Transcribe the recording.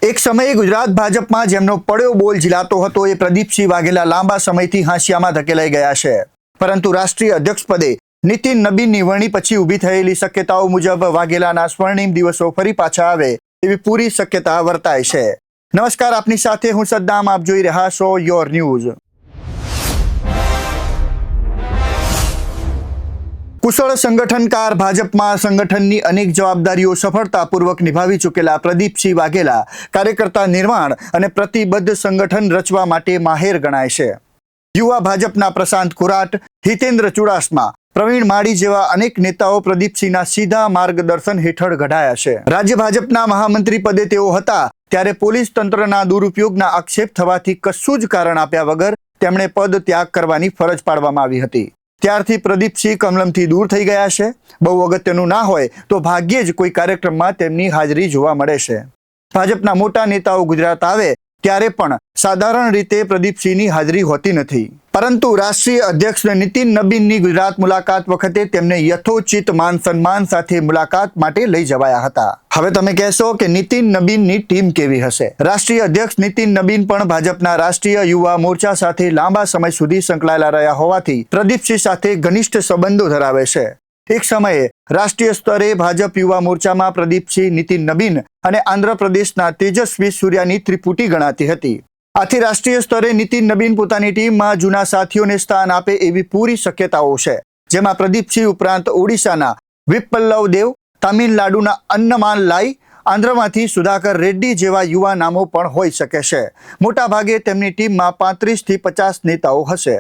એક સમયે ગુજરાત ભાજપમાં જેમનો પડ્યો બોલ ઝીલાતો હતો એ પ્રદીપસિંહ વાઘેલા લાંબા સમયથી હાંસિયામાં ધકેલાઈ ગયા છે, પરંતુ રાષ્ટ્રીય અધ્યક્ષ પદે નીતિન નબીનની વરણી પછી ઊભી થયેલી શક્યતાઓ મુજબ વાઘેલાના સ્વર્ણિમ દિવસો ફરી પાછા આવે એવી પૂરી શક્યતા વર્તાય છે। નમસ્કાર, આપની સાથે હું સદ્દામ, આપ જોઈ રહ્યા છો યોર ન્યૂઝ। કુશળ સંગઠનકાર, ભાજપમાં સંગઠનની અનેક જવાબદારીઓ સફળતાપૂર્વક નિભાવી ચૂકેલા પ્રદીપસિંહ વાઘેલા કાર્યકર્તા નિર્માણ અને પ્રતિબદ્ધ સંગઠન રચવા માટે માહેર ગણાય છે। યુવા ભાજપના પ્રશાંત ખોરાટ, હિતેન્દ્ર ચુડાસમા, પ્રવીણ માળી જેવા અનેક નેતાઓ પ્રદીપસિંહના સીધા માર્ગદર્શન હેઠળ ઘડાયા છે। રાજ્ય ભાજપના મહામંત્રી પદે તેઓ હતા ત્યારે પોલીસ તંત્રના દુરુપયોગના આક્ષેપ થવાથી કશું જ કારણ આપ્યા વગર તેમણે પદ ત્યાગ કરવાની ફરજ પાડવામાં આવી હતી। ત્યારથી પ્રદીપસિંહ કમલમથી દૂર થઈ ગયા છે। બહુ અગત્યનું ના હોય તો ભાગ્યે જ કોઈ કાર્યક્રમમાં તેમની હાજરી જોવા મળે છે। ભાજપના મોટા નેતાઓ ગુજરાત આવે ત્યારે પણ સાધારણ રીતે પ્રદીપસિંહની હાજરી હોતી નથી, પરંતુ રાષ્ટ્રીય અધ્યક્ષ નીતિન નબીનની ગુજરાત મુલાકાત વખતે તેમને યથોચિત માન સન્માન સાથે મુલાકાત માટે લઈ જવાયા હતા। હવે તમે કહેશો કે નીતિન નબીનની ટીમ કેવી હશે? રાષ્ટ્રીય અધ્યક્ષ નીતિન નબીન પણ ભાજપના રાષ્ટ્રીય યુવા મોરચા સાથે લાંબા સમય સુધી સંકળાયેલા રહ્યા હોવાથી પ્રદીપસિંહ સાથે ઘનિષ્ઠ સંબંધો ધરાવે છે। એક સમયે રાષ્ટ્રીય સ્તરે ભાજપ યુવા મોરચામાં પ્રદીપસિંહ, નીતિન નબીન અને આંધ્રપ્રદેશના તેજસ્વી સૂર્યાની ત્રિપુટી ગણાતી હતી। આથી રાષ્ટ્રીય સ્તરે નીતિન નબીન પોતાની ટીમમાં જૂના સાથીઓને સ્થાન આપે એવી પૂરી શક્યતાઓ છે, જેમાં પ્રદીપસિંહ ઉપરાંત ઓડિશાના વિપ્લવ દેવ, તામિલનાડુના અન્નમાન લાઈ, આંધ્રમાંથી સુધાકર રેડ્ડી જેવા યુવા નામો પણ હોઈ શકે છે। મોટાભાગે તેમની ટીમમાં 35 થી 50 નેતાઓ હશે।